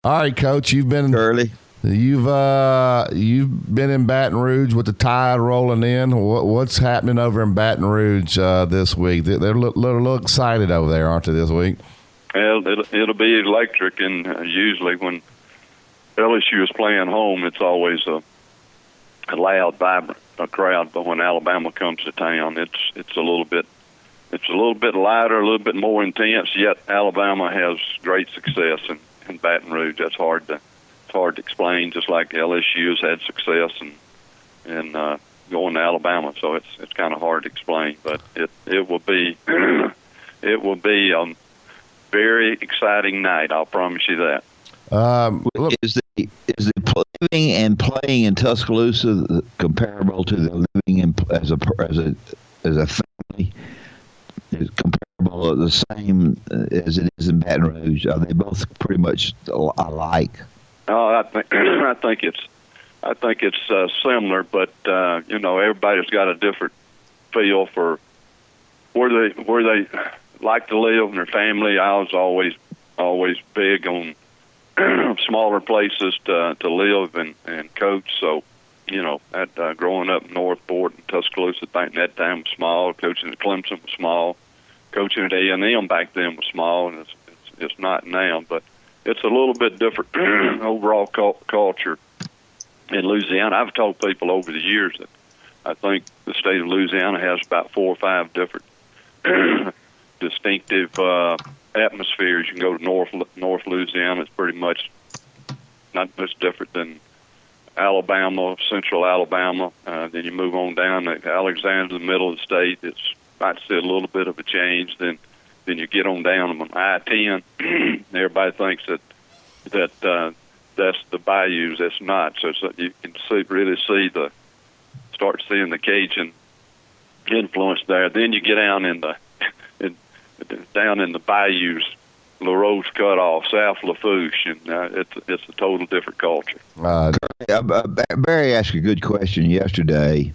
All right, Coach, you've been Curley. You've been in Baton Rouge with the Tide rolling in. What's happening over in Baton Rouge this week? They're a little excited over there, aren't they, this week? Well, it'll be electric, and usually when LSU is playing home, it's always a loud, vibrant crowd. But when Alabama comes to town, it's a little bit lighter, a little bit more intense. Yet Alabama has great success in Baton Rouge. That's hard to explain. Just like LSU has had success and going to Alabama, so it's kind of hard to explain. But it will be a very exciting night. I'll promise you that. Is the living and playing in Tuscaloosa comparable to the living as a family? Is comparable or the same as it is in Baton Rouge? Are they both pretty much alike? I think it's similar, but everybody's got a different feel for where they like to live and their family. I was always big on smaller places to live and coach. So, growing up in Northport and Tuscaloosa, back in that time was small. Coaching at Clemson was small. Coaching at A&M back then was small, and it's not now. But it's a little bit different overall culture in Louisiana. I've told people over the years that I think the state of Louisiana has about 4 or 5 different distinctive atmospheres. You can go to North Louisiana. It's pretty much not much different than Alabama, central Alabama. Then you move on down to Alexander, the middle of the state. It's, I'd say, a little bit of a change. Then you get on down on I-10. Everybody thinks that that's the bayous. That's not. So you can really start seeing the Cajun influence there. Then you get down in the bayous, La Rose Cutoff, South Lafourche, and it's a total different culture. Barry asked a good question yesterday,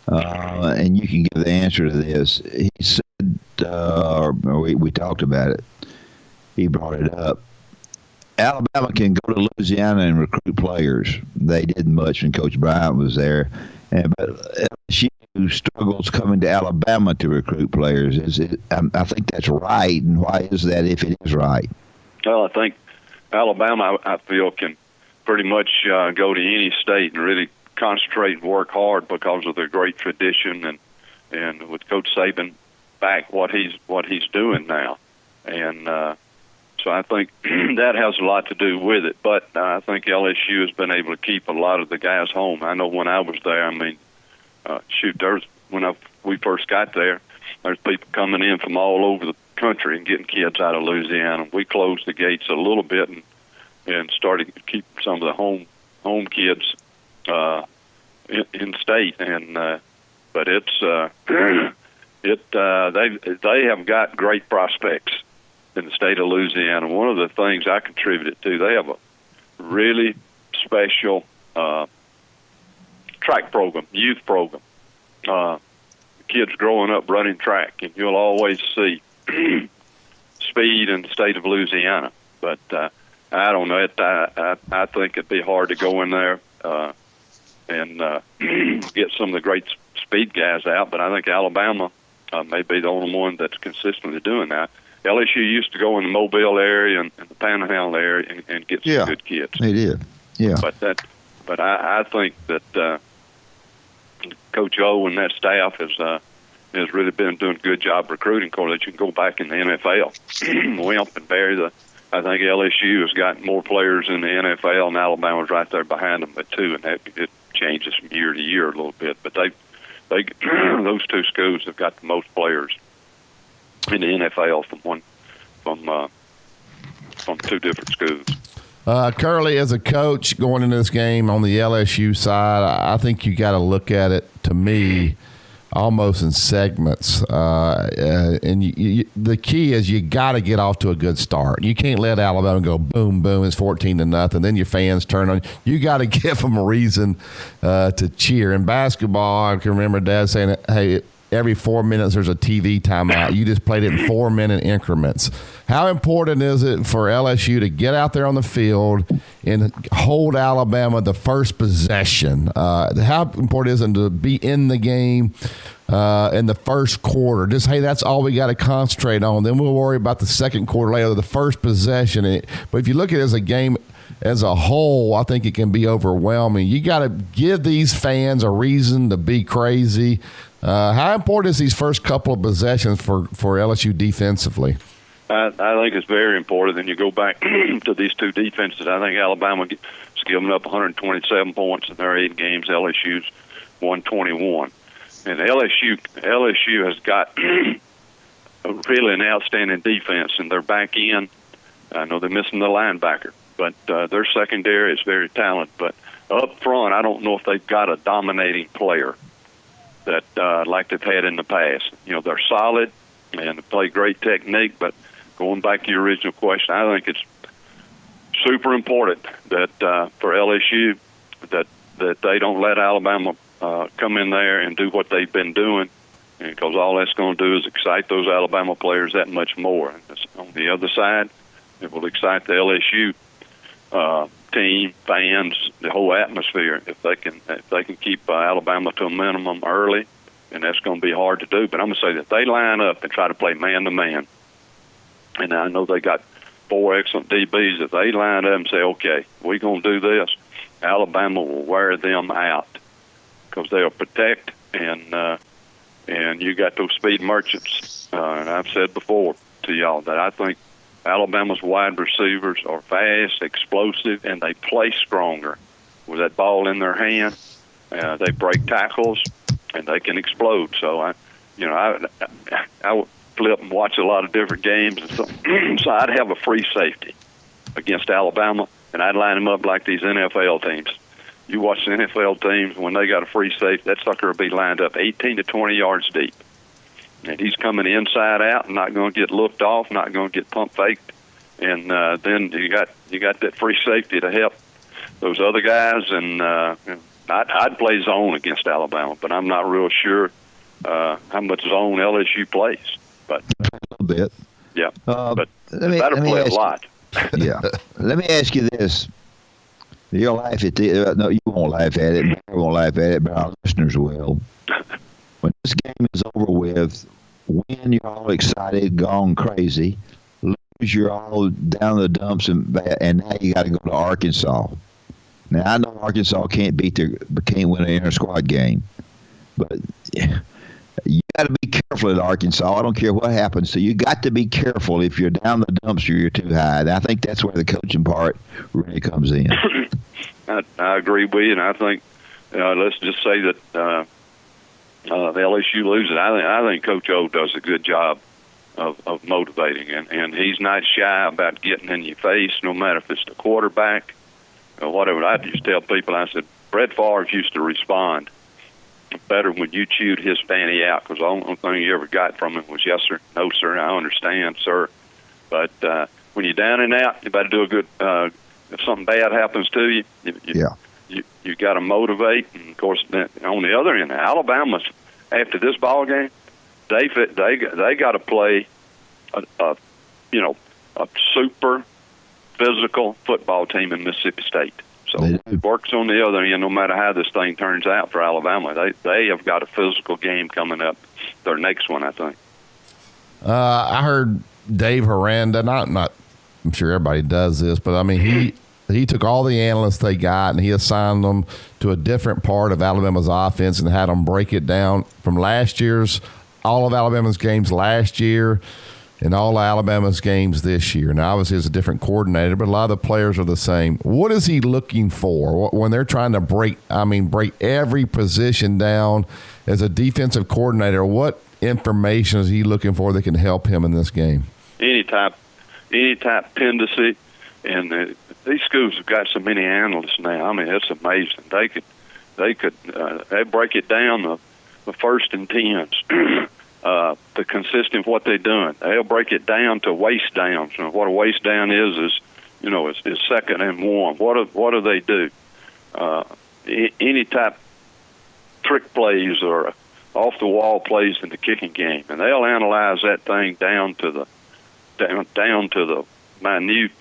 and you can give the answer to this. He said, we talked about it. He brought it up. Alabama can go to Louisiana and recruit players. They didn't much when Coach Bryant was there, but LSU struggles coming to Alabama to recruit players. I think that's right, and why is that if it is right? Well, I think Alabama, I feel, can pretty much go to any state and really concentrate and work hard because of their great tradition and with Coach Saban back what he's doing now. And so I think that has a lot to do with it. But I think LSU has been able to keep a lot of the guys home. I know when I was there, we first got there's people coming in from all over the country and getting kids out of Louisiana. We closed the gates a little bit and started to keep some of the home kids in state. And but they have got great prospects in the state of Louisiana. One of the things I contributed to, they have a really special track program, youth program. Kids growing up running track, and you'll always see speed in the state of Louisiana. But I don't know. I think it'd be hard to go in there and get some of the great speed guys out. But I think Alabama may be the only one that's consistently doing that. LSU used to go in the Mobile area and the Panhandle area and get some good kids. They did, yeah. But I think that Coach O and that staff has really been doing a good job recruiting. Of course, that you can go back in the NFL. Wimp and Barry, I think LSU has got more players in the NFL, and Alabama's right there behind them, too, and it changes from year to year a little bit. But they those two schools have got the most players in the NFL from two different schools. Curley, as a coach going into this game on the LSU side, I think you got to look at it, to me, almost in segments. And the key is you got to get off to a good start. You can't let Alabama go boom, boom, it's 14-0. Then your fans turn on. You got to give them a reason to cheer. In basketball, I can remember Dad saying, hey, every 4 minutes there's a TV timeout. You just played it in 4-minute increments. How important is it for LSU to get out there on the field and hold Alabama the first possession? How important is it to be in the game in the first quarter? Just, hey, that's all we got to concentrate on. Then we'll worry about the second quarter later, the first possession. But if you look at it as a game as a whole, I think it can be overwhelming. You got to give these fans a reason to be crazy. How important is these first couple of possessions for LSU defensively? I think it's very important. And you go back to these two defenses. I think Alabama has given up 127 points in their 8 games. LSU's 121. And LSU has got really an outstanding defense in their back end. I know they're missing the linebacker, but their secondary is very talented. But up front, I don't know if they've got a dominating player that like they've had in the past. You know, they're solid and they play great technique, but going back to your original question, I think it's super important that for LSU that they don't let Alabama come in there and do what they've been doing, because all that's going to do is excite those Alabama players that much more. And on the other side, it will excite the LSU team, fans, the whole atmosphere if they can keep Alabama to a minimum early, and that's going to be hard to do. But I'm going to say that they line up and try to play man-to-man. And I know they got 4 excellent DBs. If they line up and say, okay, we're going to do this, Alabama will wear them out because they'll protect, and you got those speed merchants. And I've said before to y'all that I think Alabama's wide receivers are fast, explosive, and they play stronger with that ball in their hand. They break tackles, and they can explode. So I would flip and watch a lot of different games, and so I'd have a free safety against Alabama, and I'd line them up like these NFL teams. You watch the NFL teams, when they got a free safety, that sucker will be lined up 18 to 20 yards deep. And he's coming inside out and not going to get looked off, not going to get pump faked. And then you got that free safety to help those other guys. And I'd play zone against Alabama, but I'm not real sure how much zone LSU plays. But a little bit. Yeah, but let me play a lot. Yeah. Let me ask you this. You'll laugh at it. No, you won't laugh at it. I won't laugh at it, but our listeners will. When this game is over with, win, you're all excited, gone crazy. Lose, you're all down the dumps, and now you got to go to Arkansas. Now, I know Arkansas can't win an inter-squad game, but you got to be careful at Arkansas. I don't care what happens. So you got to be careful. If you're down the dumps or you're too high. And I think that's where the coaching part really comes in. I agree with you, and I think let's just say that the LSU loses. I think Coach O does a good job of motivating, and he's not shy about getting in your face, no matter if it's the quarterback or whatever. I used to tell people, I said, Brett Favre used to respond better when you chewed his fanny out, because the only thing you ever got from him was yes sir, no sir, I understand sir. But when you're down and out, you better do a good. If something bad happens to you, you got to motivate. And of course, on the other end, Alabama's after this ball game, they got to play a super physical football team in Mississippi State. So it works on the other end. No matter how this thing turns out for Alabama, they have got a physical game coming up. Their next one, I think. I heard Dave Aranda. Not. I'm sure everybody does this, but I mean he took all the analysts they got and he assigned them to a different part of Alabama's offense and had them break it down from all of Alabama's games last year. And all of Alabama's games this year. Now, obviously, it's a different coordinator, but a lot of the players are the same. What is he looking for when they're trying to break every position down as a defensive coordinator? What information is he looking for that can help him in this game? Any type tendency, and these schools have got so many analysts now. I mean, it's amazing. They break it down the first and 10s. The consistent what they're doing. They'll break it down to waist downs. And what a waist down is second and 1. What do they do? Any type trick plays or off the wall plays in the kicking game, and they'll analyze that thing down to the minute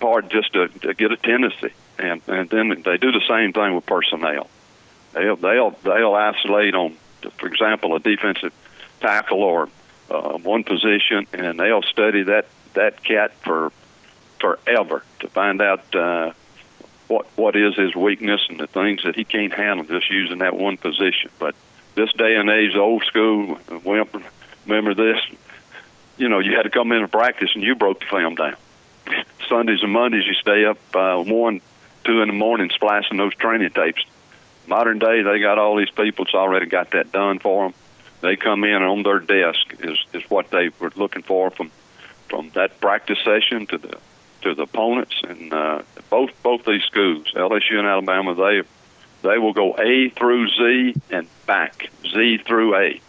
part just to get a tendency, and then they do the same thing with personnel. They'll isolate on, for example, a defensive tackle or one position, and they'll study that cat for forever to find out what is his weakness and the things that he can't handle just using that one position. But this day and age, old school, remember this, you had to come in and practice and you broke the film down. Sundays and Mondays you stay up 1, 2 in the morning splicing those training tapes. Modern day, they got all these people that's already got that done for them. They come in on their desk is what they were looking for from that practice session to the opponents, and both these schools, LSU and Alabama, they will go A through Z and back, Z through A,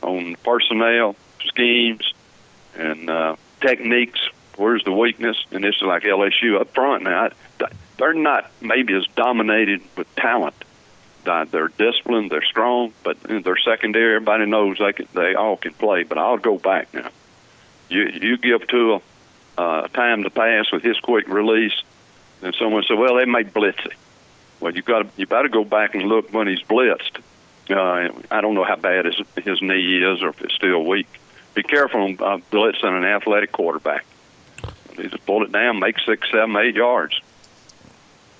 on personnel, schemes, and techniques. Where's the weakness? And this is like LSU up front now. They're not maybe as dominated with talent. They're disciplined, they're strong, but they're secondary. Everybody knows they all can play. But I'll go back now. You give to a time to pass with his quick release, and someone said, "Well, they may blitz it." Well, you better go back and look when he's blitzed. I don't know how bad his knee is, or if it's still weak. Be careful on blitzing an athletic quarterback. He just pull it down, make 6, 7, 8 yards.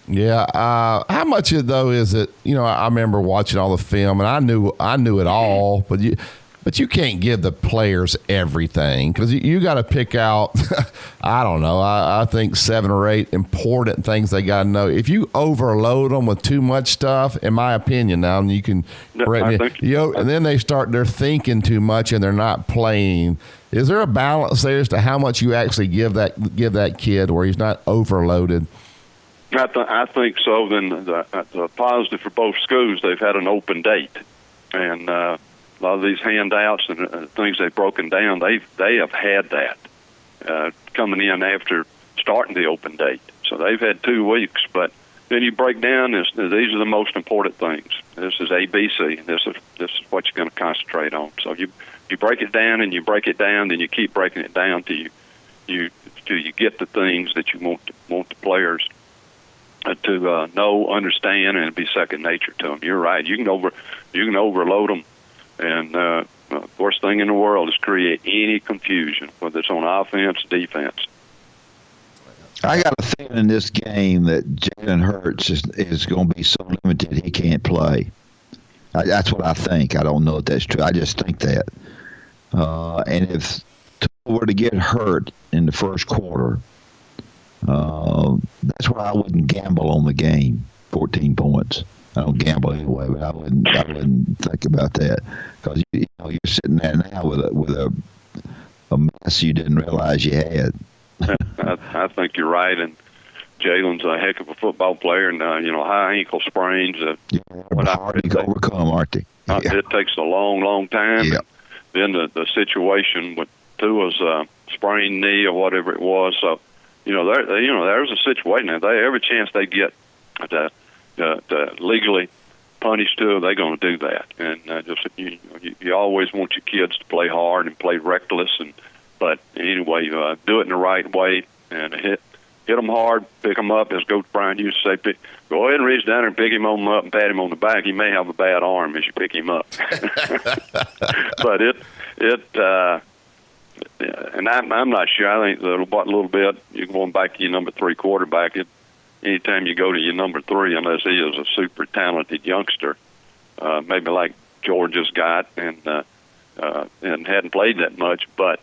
Yeah. How much though is it? I remember watching all the film, and I knew it all, but you can't give the players everything, because you got to pick out, I don't know, I think 7 or 8 important things they got to know. If you overload them with too much stuff, in my opinion now, and you can correct me, and then they're thinking too much and they're not playing. Is there a balance there as to how much you actually give that kid where he's not overloaded? I think so. Then the positive for both schools, they've had an open date, and a lot of these handouts and things they've broken down, they have had that coming in after starting the open date. So they've had 2 weeks, but then you break down these are the most important things. This is ABC, and this is what you're going to concentrate on. So you break it down and you break it down, then you keep breaking it down till you get the things that you want the players to know, understand, and be second nature to them. You're right. You can overload them, and the worst thing in the world is create any confusion, whether it's on offense, defense. I got a feeling in this game that Jalen Hurts is going to be so limited he can't play. That's what I think. I don't know if that's true. I just think that. And if Tua were to get hurt in the first quarter, that's why I wouldn't gamble on the game. 14 points. I don't gamble anyway, but I wouldn't think about that, because you're sitting there now with a mess you didn't realize you had. I think you're right, and Jalen's a heck of a football player, and high ankle sprains. Hard to overcome, aren't they? Yeah. It takes a long, long time. Yeah. Then the situation with Tua's sprained knee or whatever it was. So there's a situation. Every chance they get to legally punish Tua, they're going to do that. And you always want your kids to play hard and play reckless, but anyway, do it in the right way and hit them hard, pick them up. As Coach Bryant used to say, go ahead and reach down and pick him up and pat him on the back. He may have a bad arm as you pick him up. But and I'm not sure. I think a little bit, you're going back to your number 3 quarterback. Anytime you go to your number 3, unless he is a super talented youngster, maybe like Georgia's got, and hadn't played that much, but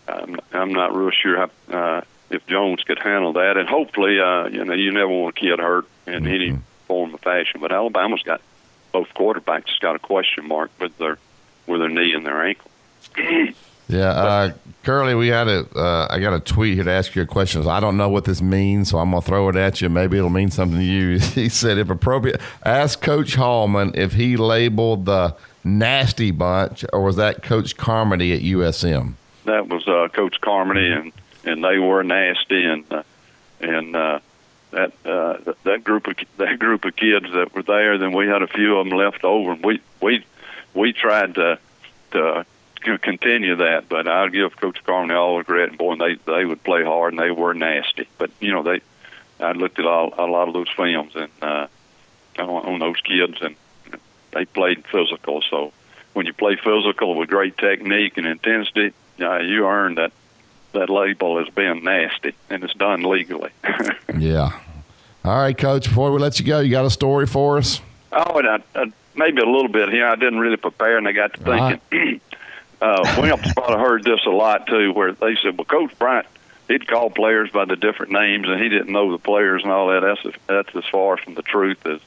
I'm not real sure how, if Jones could handle that. And hopefully, you never want a kid hurt in any form or fashion. But Alabama's got both quarterbacks got a question mark with their knee and their ankle. Yeah, Curley, I got a tweet here to ask you a question. I don't know what this means, so I'm going to throw it at you. Maybe it'll mean something to you. He said, if appropriate, ask Coach Hallman if he labeled the nasty bunch, or was that Coach Carmody at USM? That was Coach Carmody, and they were nasty, and that group of kids that were there. Then we had a few of them left over, and we tried to continue that. But I'll give Coach Carney all the credit. Boy, they would play hard and they were nasty. But I looked at a lot of those films and on those kids, and they played physical. So when you play physical with great technique and intensity, you earn that label as being nasty, and it's done legally. Yeah. All right, Coach, before we let you go, you got a story for us? Oh, and maybe a little bit here. I didn't really prepare, and I got to thinking. Wimps probably heard this a lot, too, where they said, well, Coach Bryant, he'd call players by the different names, and he didn't know the players and all that. That's as far from the truth as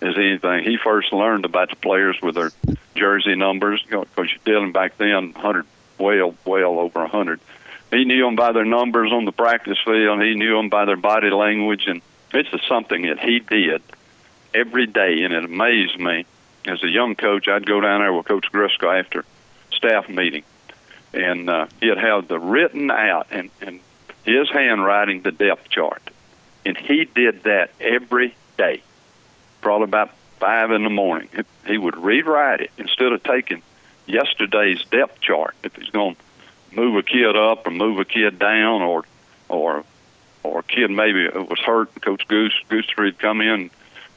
anything. He first learned about the players with their jersey numbers, because you're dealing back then, well over 100. He knew them by their numbers on the practice field. He knew them by their body language, and it's just something that he did every day, and it amazed me. As a young coach, I'd go down there with Coach Grisco after staff meeting, and he'd have the written out and his handwriting, the depth chart, and he did that every day, probably about 5 in the morning. He would rewrite it instead of taking yesterday's depth chart. If he's going to move a kid up or move a kid down, or a kid maybe was hurt, Coach Goosery'd come in,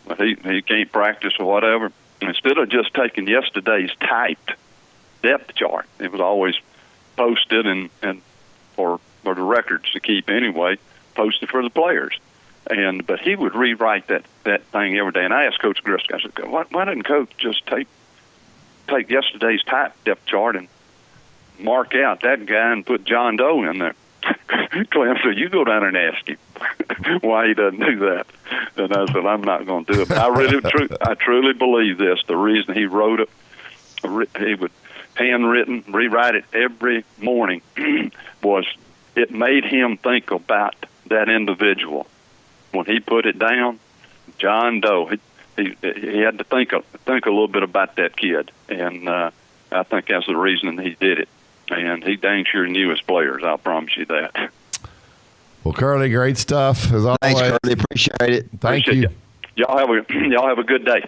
but he can't practice or whatever. Instead of just taking yesterday's typed depth chart, it was always posted and for the records to keep anyway, posted for the players. But he would rewrite that thing every day. And I asked Coach Grisco, I said, why didn't Coach just take yesterday's typed depth chart and mark out that guy and put John Doe in there? Clem said, you go down and ask him why he doesn't do that. And I said, I'm not going to do it. But I truly believe this. The reason he wrote it, he would handwritten, rewrite it every morning, was it made him think about that individual. When he put it down, John Doe, he had to think a little bit about that kid. And I think that's the reason he did it. And he dang sure knew his players, I'll promise you that. Well, Curley, great stuff as always. Thanks, Curley. Appreciate it. Thank you. Y'all have a good day.